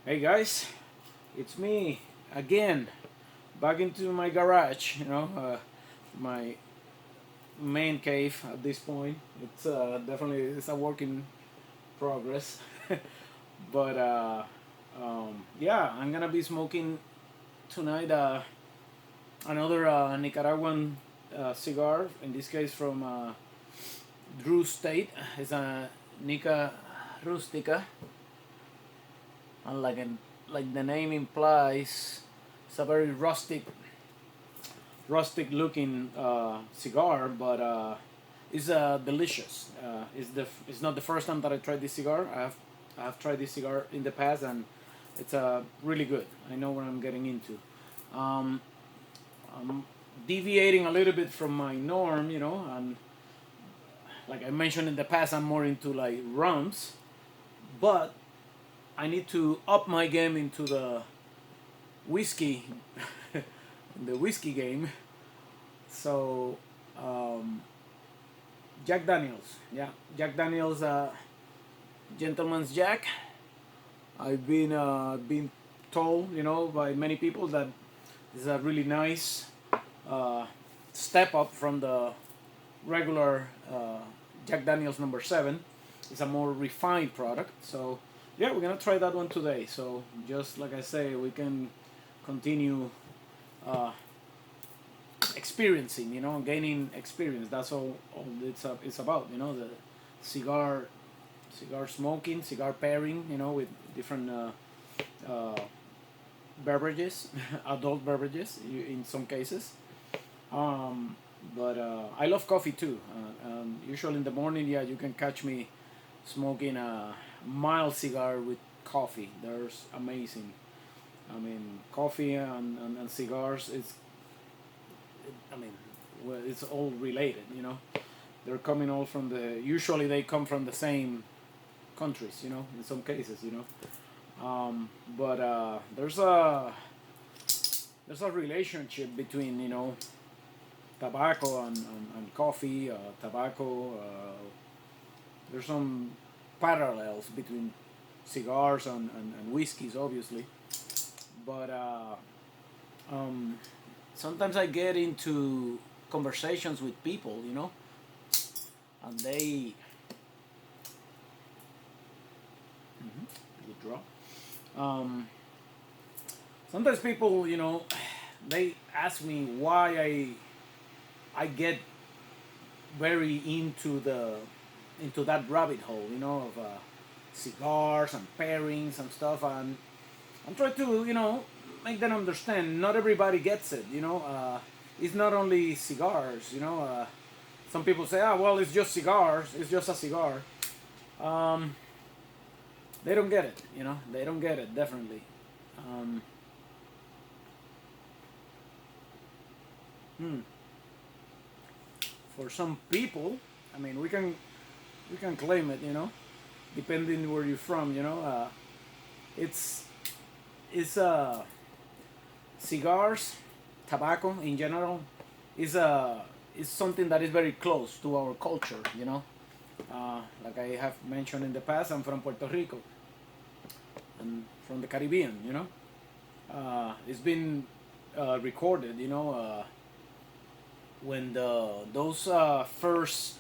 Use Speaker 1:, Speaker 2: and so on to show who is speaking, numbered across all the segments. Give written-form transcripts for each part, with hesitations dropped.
Speaker 1: Hey guys, it's me again, back into my garage. My main cave at this point. It's definitely it's a work in progress, but yeah, I'm gonna be smoking tonight another Nicaraguan cigar. In this case, from Drew State. It's a Nica Rustica, and like the name implies, it's a very rustic looking cigar, but it's delicious. It's not the first time that I tried this cigar. I have tried this cigar in the past, and it's really good. I know what I'm getting into. Um, I'm deviating a little bit from my norm, and like I mentioned in the past, I'm more into like rums, but I need to up my game into whiskey, the whiskey game. So um, Jack Daniels, yeah, Jack Daniels, Gentleman's Jack. I've been told, by many people that this is a really nice uh, step up from the regular Jack Daniels number seven. It's a more refined product. So yeah, we're gonna try that one today. So just like I say, we can continue uh, experiencing, gaining experience. That's all it's about, the cigar, cigar smoking, cigar pairing, with different uh, beverages, adult beverages in some cases. Um, but I love coffee too. Usually in the morning, yeah, you can catch me smoking a mild cigar with coffee. There's amazing. I mean, coffee and cigars. I mean, well, it's all related. They're coming all from the. Usually they come from the same countries. In some cases. But there's a relationship between tobacco and coffee. Tobacco. There's some parallels between cigars and whiskeys, obviously. But um, sometimes I get into conversations with people, and they good draw. Sometimes people, they ask me why I get very into that rabbit hole, of cigars and pairings and stuff, and I'm trying to, make them understand. Not everybody gets it, it's not only cigars, some people say, well, it's just cigars, it's just a cigar. Um, they don't get it, they don't get it, definitely. Um, hmm. For some people, I mean, we can claim it, depending where you're from, it's it's cigars, tobacco in general, is something that is very close to our culture, like I have mentioned in the past, I'm from Puerto Rico and from the Caribbean, it's been recorded, when those first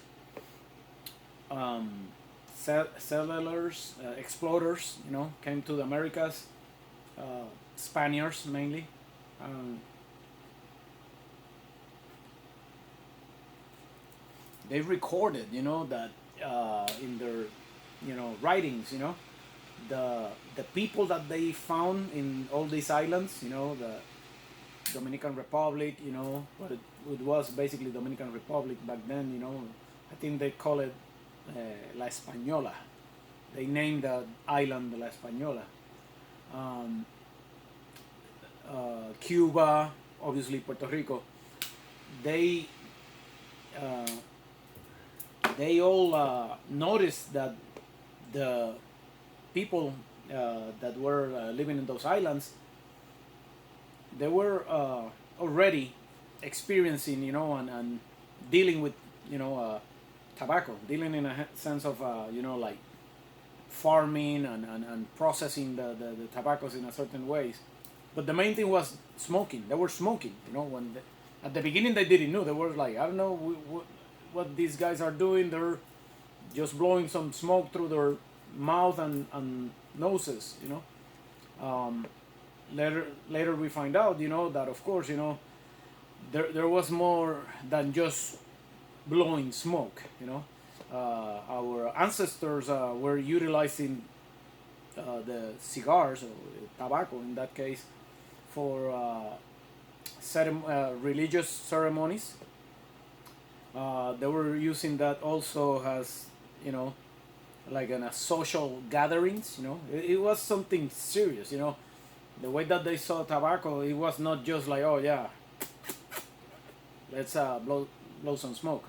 Speaker 1: um, settlers, explorers, came to the Americas, uh, Spaniards mainly. Um, they recorded, that in their, writings, the people that they found in all these islands, the Dominican Republic, but it was basically Dominican Republic back then, I think they call it La Española. They named the island La Española. Um, Cuba, obviously Puerto Rico. They uh, they all noticed that the people that were living in those islands, they were already experiencing, and dealing with, tobacco, dealing in a sense of, like farming and processing the tobaccos in a certain ways. But the main thing was smoking. They were smoking. At the beginning they didn't know. They were like, I don't know what these guys are doing. They're just blowing some smoke through their mouth and noses. Later we find out, that of course, there was more than just blowing smoke. Our ancestors were utilizing the cigars or tobacco in that case for religious ceremonies. They were using that also as, like in a social gatherings. It was something serious. The way that they saw tobacco, it was not just like, oh yeah, let's blow some smoke.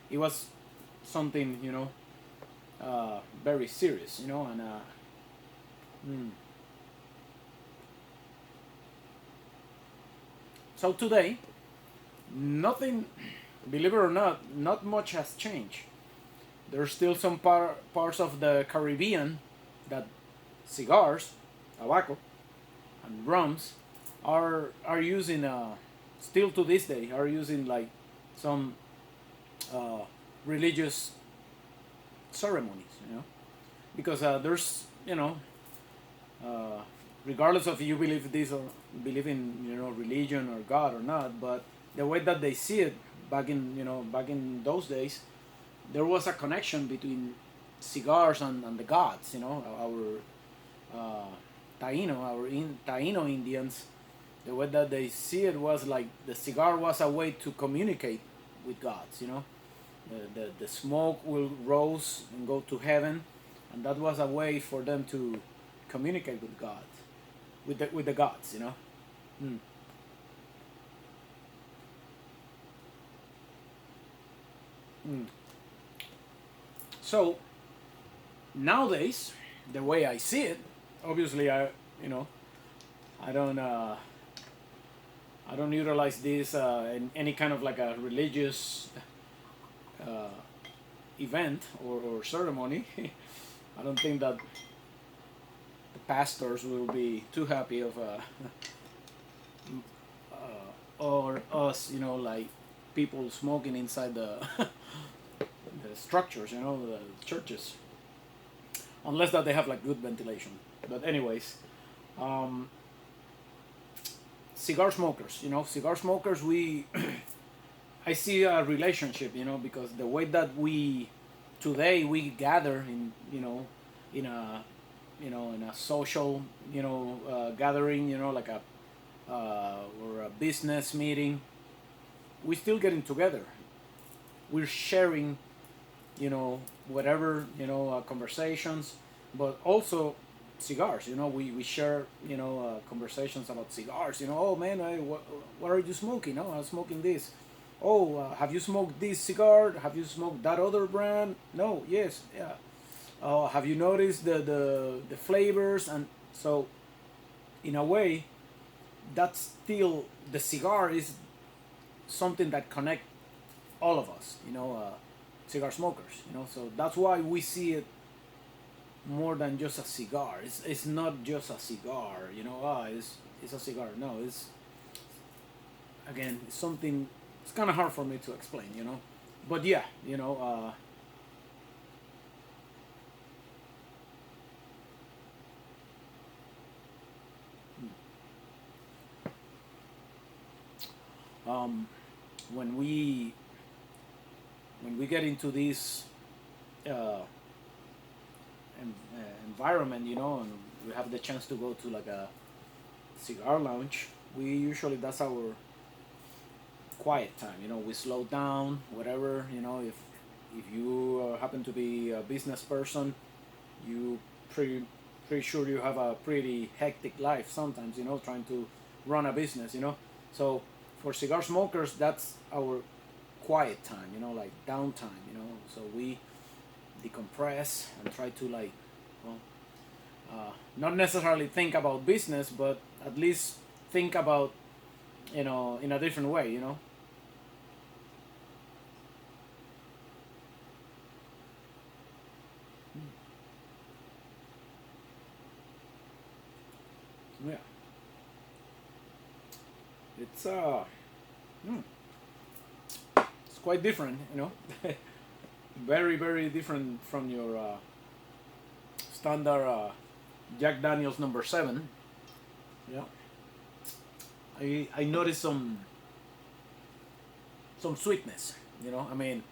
Speaker 1: It was something, very serious. And mm. So today, nothing, believe it or not much has changed. There's still some parts of the Caribbean that cigars, tobacco, and rums are using, still to this day are using like some uh, religious ceremonies, because there's, uh, regardless of you believe this or believe in, religion or God or not, but the way that they see it back in those days, there was a connection between cigars and the gods. Our Taino Indians, the way that they see it was like the cigar was a way to communicate with gods. The smoke will rose and go to heaven, and that was a way for them to communicate with God, with the gods. Mm. Mm. So nowadays, the way I see it, obviously you know I don't uh, I don't utilize this in any kind of like a religious uh, event or ceremony. I don't think that the pastors will be too happy of or us, like people smoking inside the the structures, the churches, unless that they have like good ventilation. But anyways, um, cigar smokers, cigar smokers, we I see a relationship, because the way that we today we gather in, in a in a social, gathering, like a or a business meeting, we still getting together. We're sharing, whatever, conversations, but also cigars. We share, conversations about cigars. Oh man, what are you smoking? Oh, I'm smoking this. Oh, have you smoked this cigar? Have you smoked that other brand? No, yes, yeah. Have you noticed the flavors? And so, in a way, that's still the cigar is something that connect all of us. Cigar smokers. So that's why we see it more than just a cigar. It's not just a cigar. It's a cigar. No, it's again it's something. It's kind of hard for me to explain. But yeah, um, when we when we get into this uh, environment, and we have the chance to go to like a cigar lounge, we usually that's our quiet time. We slow down, whatever. If you happen to be a business person, you pretty sure you have a pretty hectic life sometimes. Trying to run a business. So for cigar smokers, that's our quiet time. Like downtime. So we decompress and try to like, well, not necessarily think about business, but at least think about, in a different way. Yeah, it's hmm, it's quite different, you know. Very very different from your standard Jack Daniels number seven. Yeah, I noticed some sweetness. You know, I mean,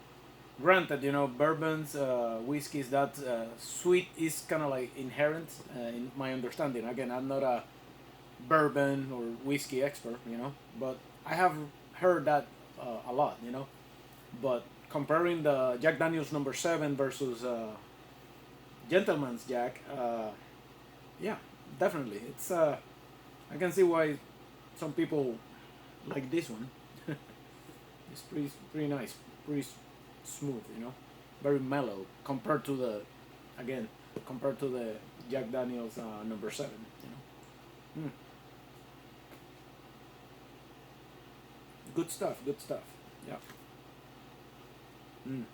Speaker 1: granted, you know, bourbons, whiskeys, that sweet is kind of like inherent in my understanding. Again, I'm not a bourbon or whiskey expert, you know, but I have heard that a lot, you know. But comparing the Jack Daniels number seven versus Gentleman's Jack, yeah, definitely, it's I can see why some people like this one. It's pretty nice, pretty smooth, you know, very mellow compared to the, again, compared to the Jack Daniels number seven, you know. Mm. Good stuff, good stuff. Yeah. Mm.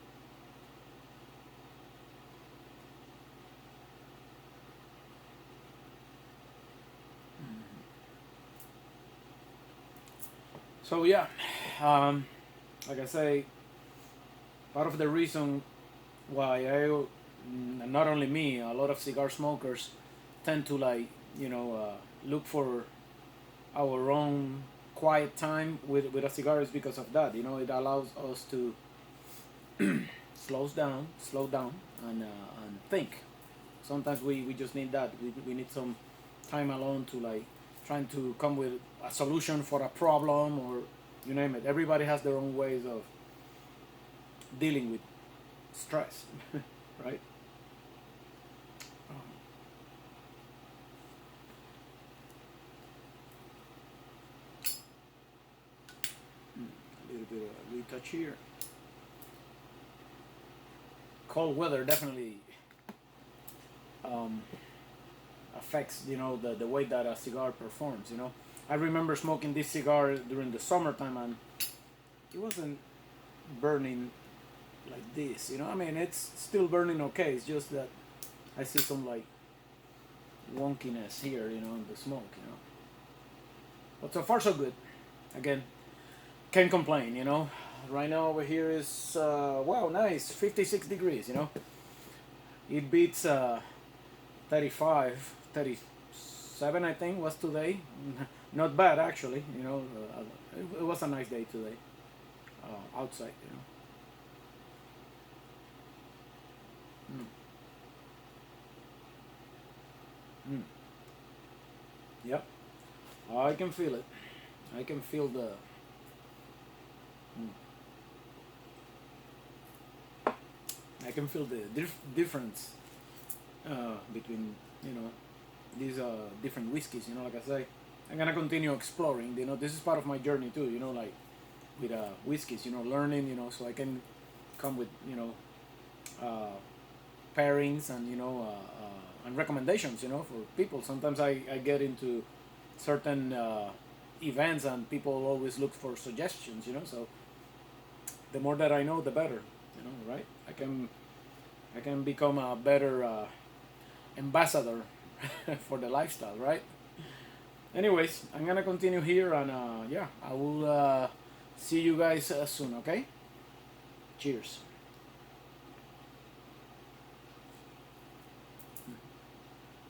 Speaker 1: So yeah, um, like I say, part of the reason why not only me, a lot of cigar smokers tend to like, you know, look for our own quiet time with a cigar is because of that. You know, it allows us to slow down, and think. Sometimes we just need that. We need some time alone to like trying to come with a solution for a problem or you name it. Everybody has their own ways of dealing with stress, right? A little bit of retouch here. Cold weather definitely um, affects, you know, the way that a cigar performs. You know, I remember smoking this cigar during the summertime and it wasn't burning like this. You know, I mean it's still burning okay. It's just that I see some like wonkiness here, you know, in the smoke. You know, but so far so good. Again, can't complain. You know, right now over here is wow, nice, 56 degrees. You know, it beats 35, 37 I think was today. Not bad actually. You know, it was a nice day today outside. You know. Mm. Mm. Yep, I can feel it. I can feel the. Mm. I can feel the difference between, you know, these different whiskeys. You know, like I say, I'm gonna continue exploring. You know, this is part of my journey too. You know, like with whiskeys. You know, learning. You know, so I can come with, you know, uh, pairings and, you know, and recommendations. You know, for people. Sometimes I get into certain events and people always look for suggestions. You know, so the more that I know, the better. You know, right? I can become a better ambassador for the lifestyle, right? Anyways, I'm gonna continue here, and yeah, I will see you guys soon. Okay? Cheers.